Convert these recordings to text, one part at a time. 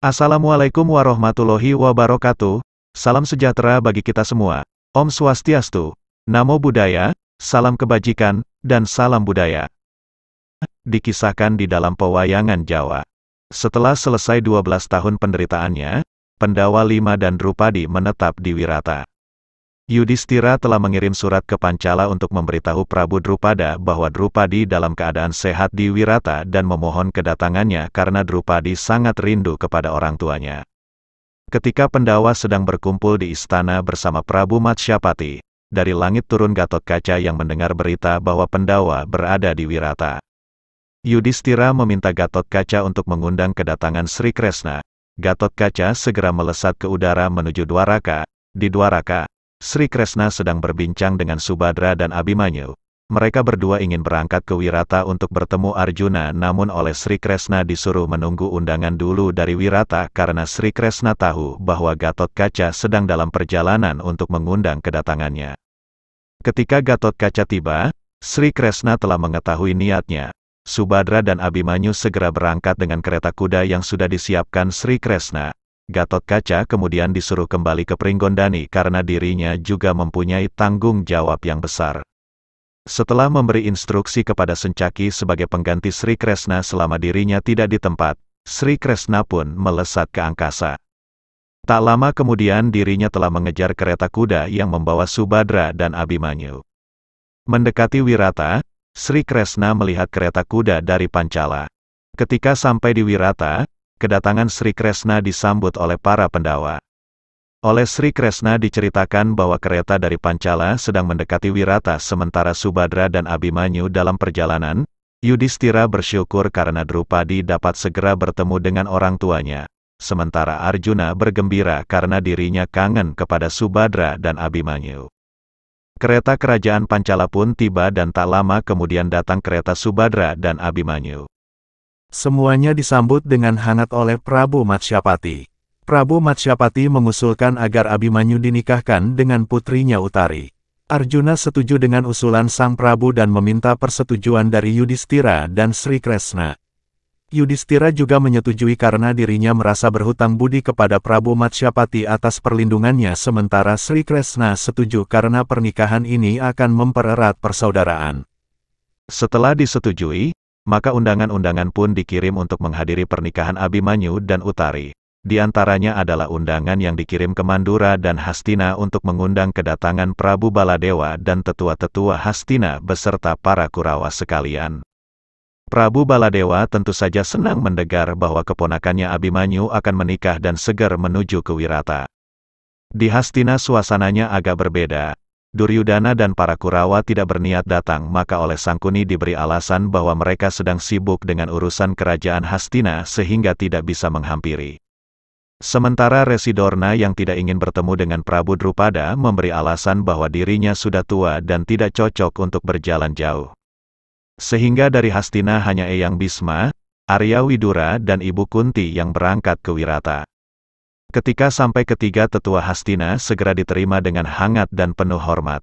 Assalamualaikum warahmatullahi wabarakatuh. Salam sejahtera bagi kita semua. Om Swastiastu. Namo Buddhaya, salam kebajikan, dan salam budaya. Dikisahkan di dalam pewayangan Jawa. Setelah selesai 12 tahun penderitaannya, Pendawa Lima dan Drupadi menetap di Wirata. Yudhistira telah mengirim surat ke Pancala untuk memberitahu Prabu Drupada bahwa Drupadi dalam keadaan sehat di Wirata dan memohon kedatangannya karena Drupadi sangat rindu kepada orang tuanya. Ketika Pendawa sedang berkumpul di istana bersama Prabu Matsyapati, dari langit turun Gatotkaca yang mendengar berita bahwa Pendawa berada di Wirata. Yudhistira meminta Gatotkaca untuk mengundang kedatangan Sri Kresna. Gatotkaca segera melesat ke udara menuju Dwaraka. Di Dwaraka, Sri Kresna sedang berbincang dengan Subadra dan Abhimanyu. Mereka berdua ingin berangkat ke Wirata untuk bertemu Arjuna, namun oleh Sri Kresna disuruh menunggu undangan dulu dari Wirata karena Sri Kresna tahu bahwa Gatotkaca sedang dalam perjalanan untuk mengundang kedatangannya. Ketika Gatotkaca tiba, Sri Kresna telah mengetahui niatnya. Subadra dan Abhimanyu segera berangkat dengan kereta kuda yang sudah disiapkan Sri Kresna. Gatotkaca kemudian disuruh kembali ke Pringgondani karena dirinya juga mempunyai tanggung jawab yang besar. Setelah memberi instruksi kepada Sencaki sebagai pengganti Sri Kresna selama dirinya tidak di tempat, Sri Kresna pun melesat ke angkasa. Tak lama kemudian dirinya telah mengejar kereta kuda yang membawa Subadra dan Abhimanyu. Mendekati Wirata, Sri Kresna melihat kereta kuda dari Pancala. Ketika sampai di Wirata, kedatangan Sri Kresna disambut oleh para Pendawa. Oleh Sri Kresna diceritakan bahwa kereta dari Pancala sedang mendekati Wirata sementara Subadra dan Abhimanyu dalam perjalanan. Yudhistira bersyukur karena Drupadi dapat segera bertemu dengan orang tuanya. Sementara Arjuna bergembira karena dirinya kangen kepada Subadra dan Abhimanyu. Kereta kerajaan Pancala pun tiba dan tak lama kemudian datang kereta Subadra dan Abhimanyu. Semuanya disambut dengan hangat oleh Prabu Matsyapati. Prabu Matsyapati mengusulkan agar Abhimanyu dinikahkan dengan putrinya Utari. Arjuna setuju dengan usulan sang Prabu dan meminta persetujuan dari Yudhistira dan Sri Kresna. Yudhistira juga menyetujui karena dirinya merasa berhutang budi kepada Prabu Matsyapati atas perlindungannya sementara Sri Kresna setuju karena pernikahan ini akan mempererat persaudaraan. Setelah disetujui, maka undangan-undangan pun dikirim untuk menghadiri pernikahan Abhimanyu dan Utari. Di antaranya adalah undangan yang dikirim ke Mandura dan Hastina untuk mengundang kedatangan Prabu Baladewa dan tetua-tetua Hastina beserta para Kurawa sekalian. Prabu Baladewa tentu saja senang mendengar bahwa keponakannya Abhimanyu akan menikah dan segar menuju ke Wirata. Di Hastina suasananya agak berbeda. Duryudana dan para Kurawa tidak berniat datang maka oleh Sangkuni diberi alasan bahwa mereka sedang sibuk dengan urusan kerajaan Hastina sehingga tidak bisa menghampiri. Sementara Residorna yang tidak ingin bertemu dengan Prabu Drupada memberi alasan bahwa dirinya sudah tua dan tidak cocok untuk berjalan jauh. Sehingga dari Hastina hanya Eyang Bisma, Arya Widura dan Ibu Kunti yang berangkat ke Wirata. Ketika sampai ketiga tetua Hastina segera diterima dengan hangat dan penuh hormat.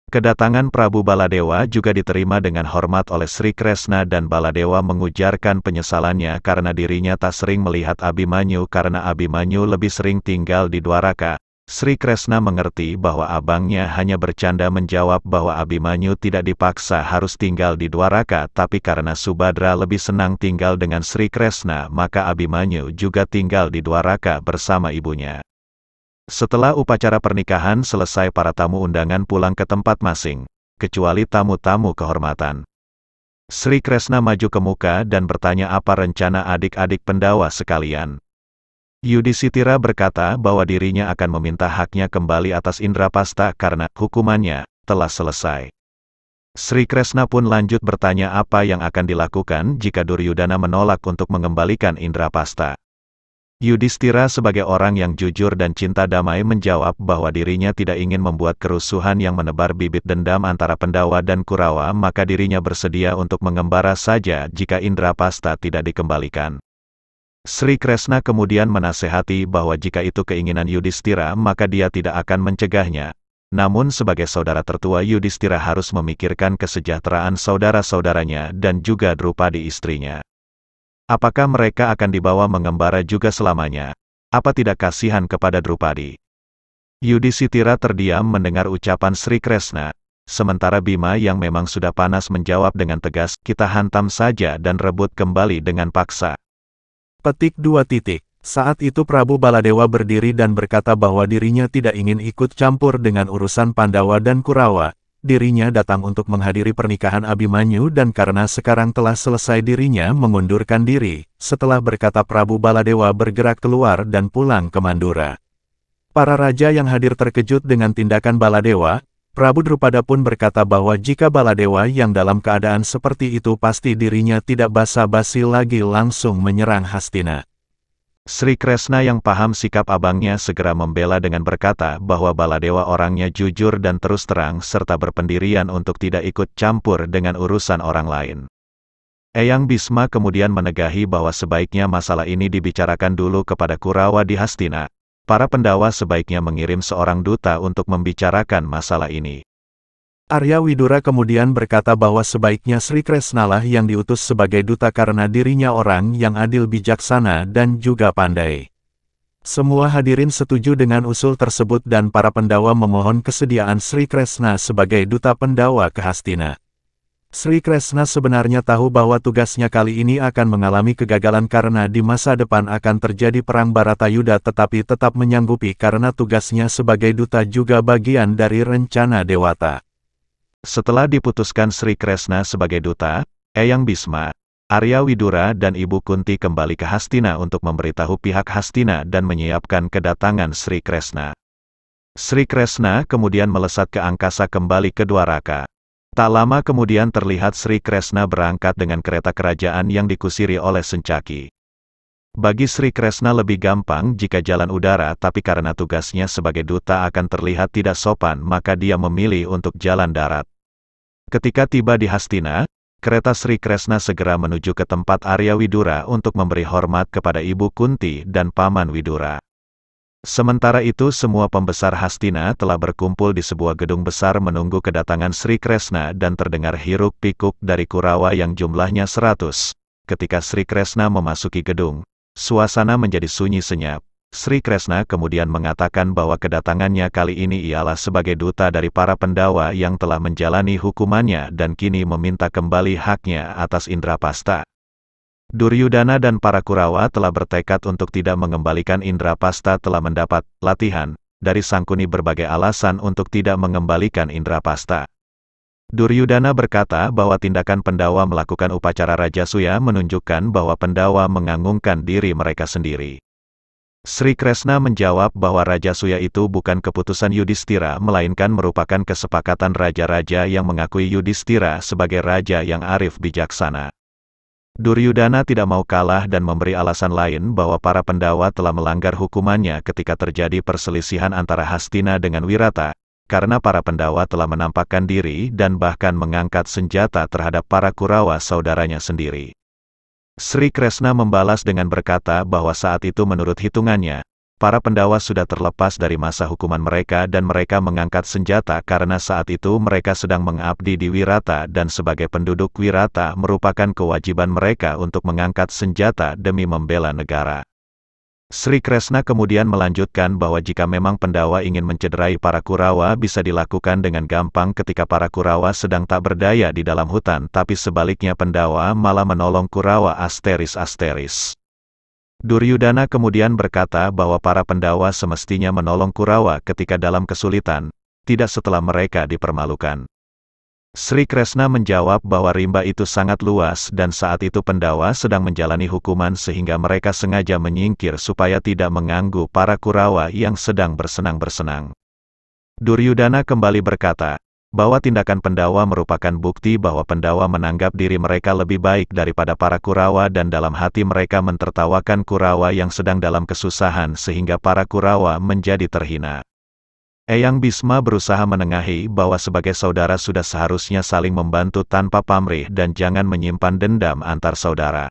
Kedatangan Prabu Baladewa juga diterima dengan hormat oleh Sri Kresna dan Baladewa mengujarkan penyesalannya karena dirinya tak sering melihat Abhimanyu karena Abhimanyu lebih sering tinggal di Dwaraka. Sri Kresna mengerti bahwa abangnya hanya bercanda menjawab bahwa Abhimanyu tidak dipaksa harus tinggal di Dwaraka tapi karena Subadra lebih senang tinggal dengan Sri Kresna maka Abhimanyu juga tinggal di Dwaraka bersama ibunya. Setelah upacara pernikahan selesai para tamu undangan pulang ke tempat masing, kecuali tamu-tamu kehormatan. Sri Kresna maju ke muka dan bertanya apa rencana adik-adik Pendawa sekalian. Yudhistira berkata bahwa dirinya akan meminta haknya kembali atas Indrapasta karena hukumannya telah selesai. Sri Kresna pun lanjut bertanya apa yang akan dilakukan jika Duryudana menolak untuk mengembalikan Indrapasta. Yudhistira sebagai orang yang jujur dan cinta damai menjawab bahwa dirinya tidak ingin membuat kerusuhan yang menebar bibit dendam antara Pendawa dan Kurawa maka dirinya bersedia untuk mengembara saja jika Indrapasta tidak dikembalikan. Sri Kresna kemudian menasehati bahwa jika itu keinginan Yudhistira maka dia tidak akan mencegahnya. Namun sebagai saudara tertua Yudhistira harus memikirkan kesejahteraan saudara-saudaranya dan juga Drupadi istrinya. Apakah mereka akan dibawa mengembara juga selamanya? Apa tidak kasihan kepada Drupadi? Yudhishthira terdiam mendengar ucapan Sri Kresna, sementara Bima yang memang sudah panas menjawab dengan tegas, kita hantam saja dan rebut kembali dengan paksa. Petik 2 titik. Saat itu Prabu Baladewa berdiri dan berkata bahwa dirinya tidak ingin ikut campur dengan urusan Pandawa dan Kurawa. Dirinya datang untuk menghadiri pernikahan Abimanyu dan karena sekarang telah selesai dirinya mengundurkan diri. Setelah berkata Prabu Baladewa bergerak keluar dan pulang ke Mandura. Para raja yang hadir terkejut dengan tindakan Baladewa. Prabu Drupada pun berkata bahwa jika Baladewa yang dalam keadaan seperti itu pasti dirinya tidak basa-basi lagi langsung menyerang Hastina. Sri Kresna yang paham sikap abangnya segera membela dengan berkata bahwa Baladewa orangnya jujur dan terus terang serta berpendirian untuk tidak ikut campur dengan urusan orang lain. Eyang Bisma kemudian menegahi bahwa sebaiknya masalah ini dibicarakan dulu kepada Kurawa di Hastina. Para Pandawa sebaiknya mengirim seorang duta untuk membicarakan masalah ini. Arya Widura kemudian berkata bahwa sebaiknya Sri Kresnalah yang diutus sebagai duta karena dirinya orang yang adil bijaksana dan juga pandai. Semua hadirin setuju dengan usul tersebut dan para Pandawa memohon kesediaan Sri Kresna sebagai duta Pandawa ke Hastina. Sri Kresna sebenarnya tahu bahwa tugasnya kali ini akan mengalami kegagalan karena di masa depan akan terjadi perang Baratayuda tetapi tetap menyanggupi karena tugasnya sebagai duta juga bagian dari rencana Dewata. Setelah diputuskan Sri Kresna sebagai duta, Eyang Bisma, Arya Widura dan Ibu Kunti kembali ke Hastina untuk memberitahu pihak Hastina dan menyiapkan kedatangan Sri Kresna. Sri Kresna kemudian melesat ke angkasa kembali ke Dwaraka. Tak lama kemudian terlihat Sri Kresna berangkat dengan kereta kerajaan yang dikusiri oleh Sencaki. Bagi Sri Kresna lebih gampang jika jalan udara tapi karena tugasnya sebagai duta akan terlihat tidak sopan maka dia memilih untuk jalan darat. Ketika tiba di Hastina, kereta Sri Kresna segera menuju ke tempat Arya Widura untuk memberi hormat kepada Ibu Kunti dan Paman Widura. Sementara itu semua pembesar Hastina telah berkumpul di sebuah gedung besar menunggu kedatangan Sri Kresna dan terdengar hiruk-pikuk dari Kurawa yang jumlahnya 100. Ketika Sri Kresna memasuki gedung, suasana menjadi sunyi senyap. Sri Kresna kemudian mengatakan bahwa kedatangannya kali ini ialah sebagai duta dari para Pandawa yang telah menjalani hukumannya dan kini meminta kembali haknya atas Indrapasta. Duryudana dan para Kurawa telah bertekad untuk tidak mengembalikan Indrapasta telah mendapat latihan dari Sangkuni berbagai alasan untuk tidak mengembalikan Indrapasta. Duryudana berkata bahwa tindakan Pandawa melakukan upacara Rajasuya menunjukkan bahwa Pandawa mengagungkan diri mereka sendiri. Sri Kresna menjawab bahwa Rajasuya itu bukan keputusan Yudhishthira melainkan merupakan kesepakatan raja-raja yang mengakui Yudhishthira sebagai raja yang arif bijaksana. Duryudana tidak mau kalah dan memberi alasan lain bahwa para Pandawa telah melanggar hukumannya ketika terjadi perselisihan antara Hastina dengan Wirata, karena para Pandawa telah menampakkan diri dan bahkan mengangkat senjata terhadap para Kurawa saudaranya sendiri. Sri Kresna membalas dengan berkata bahwa saat itu menurut hitungannya, para Pandawa sudah terlepas dari masa hukuman mereka dan mereka mengangkat senjata karena saat itu mereka sedang mengabdi di Wirata dan sebagai penduduk Wirata merupakan kewajiban mereka untuk mengangkat senjata demi membela negara. Sri Kresna kemudian melanjutkan bahwa jika memang Pandawa ingin mencederai para Kurawa bisa dilakukan dengan gampang ketika para Kurawa sedang tak berdaya di dalam hutan tapi sebaliknya Pandawa malah menolong Kurawa asteris-asteris. Duryudana kemudian berkata bahwa para Pandawa semestinya menolong Kurawa ketika dalam kesulitan, tidak setelah mereka dipermalukan. Sri Kresna menjawab bahwa rimba itu sangat luas dan saat itu Pandawa sedang menjalani hukuman sehingga mereka sengaja menyingkir supaya tidak mengganggu para Kurawa yang sedang bersenang-bersenang. Duryudana kembali berkata, bahwa tindakan Pandawa merupakan bukti bahwa Pandawa menanggap diri mereka lebih baik daripada para Kurawa dan dalam hati mereka mentertawakan Kurawa yang sedang dalam kesusahan sehingga para Kurawa menjadi terhina. Eyang Bisma berusaha menengahi bahwa sebagai saudara sudah seharusnya saling membantu tanpa pamrih dan jangan menyimpan dendam antar saudara.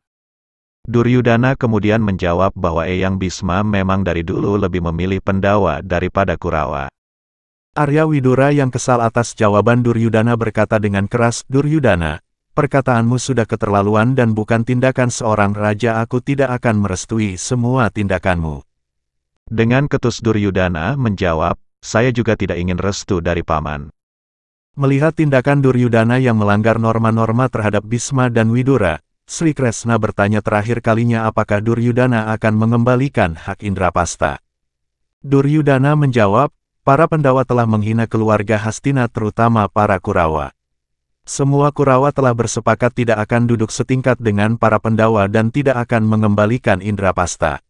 Duryudana kemudian menjawab bahwa Eyang Bisma memang dari dulu lebih memilih Pandawa daripada Kurawa. Arya Widura yang kesal atas jawaban Duryudana berkata dengan keras, Duryudana, perkataanmu sudah keterlaluan dan bukan tindakan seorang raja. Aku tidak akan merestui semua tindakanmu. Dengan ketus Duryudana menjawab, saya juga tidak ingin restu dari paman. Melihat tindakan Duryudana yang melanggar norma-norma terhadap Bisma dan Widura, Sri Kresna bertanya terakhir kalinya apakah Duryudana akan mengembalikan hak Indrapasta. Duryudana menjawab, para Pandawa telah menghina keluarga Hastina terutama para Kurawa. Semua Kurawa telah bersepakat tidak akan duduk setingkat dengan para Pandawa dan tidak akan mengembalikan Indrapasta.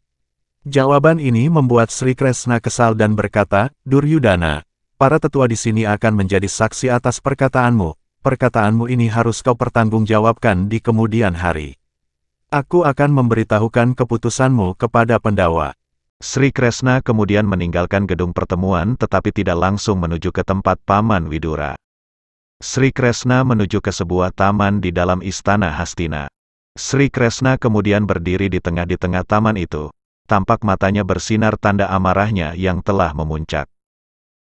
Jawaban ini membuat Sri Kresna kesal dan berkata, Duryudana, para tetua di sini akan menjadi saksi atas perkataanmu. Perkataanmu ini harus kau pertanggungjawabkan di kemudian hari. Aku akan memberitahukan keputusanmu kepada Pandawa. Sri Kresna kemudian meninggalkan gedung pertemuan tetapi tidak langsung menuju ke tempat Paman Widura. Sri Kresna menuju ke sebuah taman di dalam istana Hastina. Sri Kresna kemudian berdiri di tengah taman itu. Tampak matanya bersinar tanda amarahnya yang telah memuncak.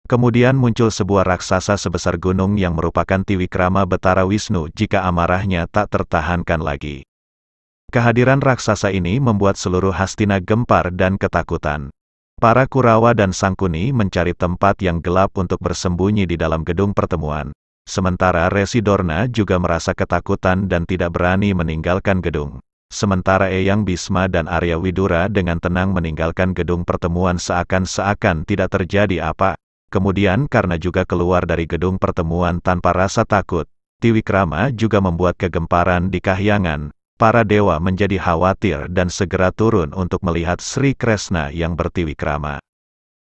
Kemudian muncul sebuah raksasa sebesar gunung yang merupakan Tiwikrama Betara Wisnu jika amarahnya tak tertahankan lagi. Kehadiran raksasa ini membuat seluruh Hastina gempar dan ketakutan. Para Kurawa dan Sangkuni mencari tempat yang gelap untuk bersembunyi di dalam gedung pertemuan. Sementara Resi Dorna juga merasa ketakutan dan tidak berani meninggalkan gedung. Sementara Eyang Bisma dan Arya Widura dengan tenang meninggalkan gedung pertemuan seakan-akan tidak terjadi apa. Kemudian karena juga keluar dari gedung pertemuan tanpa rasa takut, Tiwikrama juga membuat kegemparan di kahyangan. Para dewa menjadi khawatir dan segera turun untuk melihat Sri Kresna yang bertiwikrama.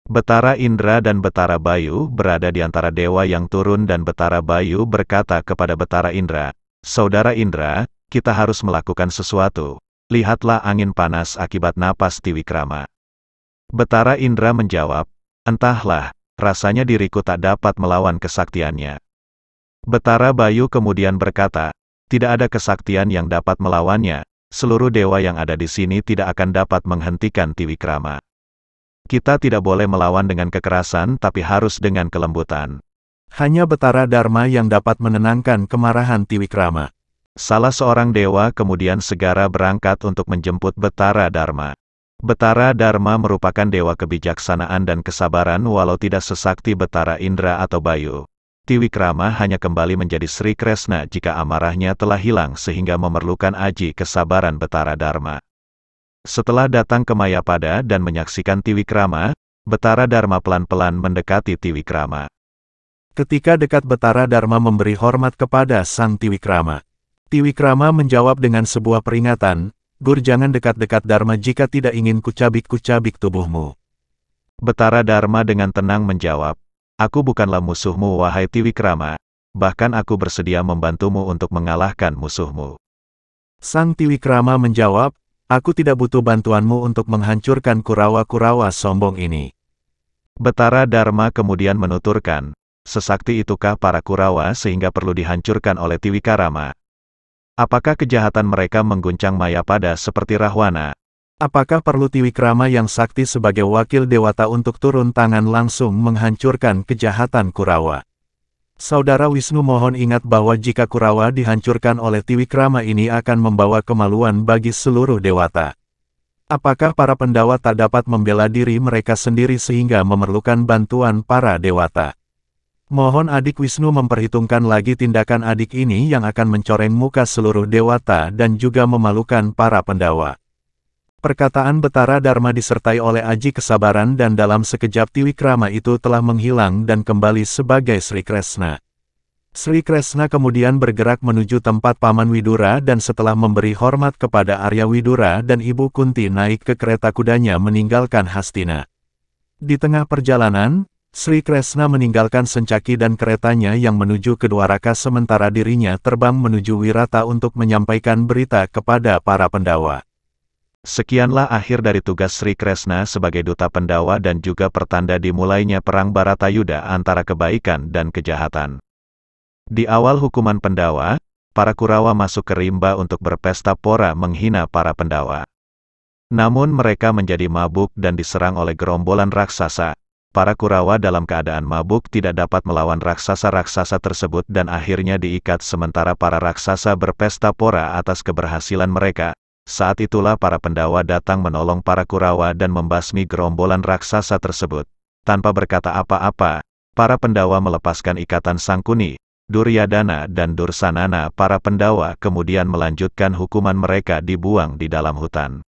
Betara Indra dan Betara Bayu berada di antara dewa yang turun dan Betara Bayu berkata kepada Betara Indra, Saudara Indra, kita harus melakukan sesuatu. Lihatlah angin panas akibat napas Tiwikrama. Betara Indra menjawab, entahlah, rasanya diriku tak dapat melawan kesaktiannya. Betara Bayu kemudian berkata, tidak ada kesaktian yang dapat melawannya, seluruh dewa yang ada di sini tidak akan dapat menghentikan Tiwikrama. Kita tidak boleh melawan dengan kekerasan tapi harus dengan kelembutan. Hanya Betara Dharma yang dapat menenangkan kemarahan Tiwikrama. Salah seorang dewa kemudian segera berangkat untuk menjemput Betara Dharma. Betara Dharma merupakan dewa kebijaksanaan dan kesabaran walau tidak sesakti Betara Indra atau Bayu. Tiwikrama hanya kembali menjadi Sri Kresna jika amarahnya telah hilang sehingga memerlukan aji kesabaran Betara Dharma. Setelah datang ke Mayapada dan menyaksikan Tiwikrama, Betara Dharma pelan-pelan mendekati Tiwikrama. Ketika dekat Betara Dharma memberi hormat kepada sang Tiwikrama. Tiwikrama menjawab dengan sebuah peringatan, Gur jangan dekat-dekat Dharma jika tidak ingin kucabik-kucabik tubuhmu. Betara Dharma dengan tenang menjawab, aku bukanlah musuhmu wahai Tiwikrama, bahkan aku bersedia membantumu untuk mengalahkan musuhmu. Sang Tiwikrama menjawab, aku tidak butuh bantuanmu untuk menghancurkan Kurawa-Kurawa sombong ini. Betara Dharma kemudian menuturkan, sesakti itukah para Kurawa sehingga perlu dihancurkan oleh Tiwikrama? Apakah kejahatan mereka mengguncang Mayapada seperti Rahwana? Apakah perlu Tiwikrama yang sakti sebagai wakil dewata untuk turun tangan langsung menghancurkan kejahatan Kurawa? Saudara Wisnu mohon ingat bahwa jika Kurawa dihancurkan oleh Tiwikrama ini akan membawa kemaluan bagi seluruh dewata. Apakah para Pandawa tak dapat membela diri mereka sendiri sehingga memerlukan bantuan para dewata? Mohon adik Wisnu memperhitungkan lagi tindakan adik ini yang akan mencoreng muka seluruh dewata dan juga memalukan para Pandawa. Perkataan Betara Dharma disertai oleh aji kesabaran dan dalam sekejap Tiwikrama itu telah menghilang dan kembali sebagai Sri Kresna. Sri Kresna kemudian bergerak menuju tempat Paman Widura dan setelah memberi hormat kepada Arya Widura dan Ibu Kunti naik ke kereta kudanya meninggalkan Hastina. Di tengah perjalanan, Sri Kresna meninggalkan Sencaki dan keretanya yang menuju ke Dwaraka sementara dirinya terbang menuju Wirata untuk menyampaikan berita kepada para Pandawa. Sekianlah akhir dari tugas Sri Kresna sebagai duta Pandawa dan juga pertanda dimulainya perang Baratayuda antara kebaikan dan kejahatan. Di awal hukuman Pandawa, para Kurawa masuk ke rimba untuk berpesta pora menghina para Pandawa. Namun mereka menjadi mabuk dan diserang oleh gerombolan raksasa. Para Kurawa dalam keadaan mabuk tidak dapat melawan raksasa-raksasa tersebut dan akhirnya diikat sementara para raksasa berpesta pora atas keberhasilan mereka. Saat itulah para Pandawa datang menolong para Kurawa dan membasmi gerombolan raksasa tersebut. Tanpa berkata apa-apa, para Pandawa melepaskan ikatan Sangkuni, Duryadana dan Dursanana. Para Pandawa kemudian melanjutkan hukuman mereka dibuang di dalam hutan.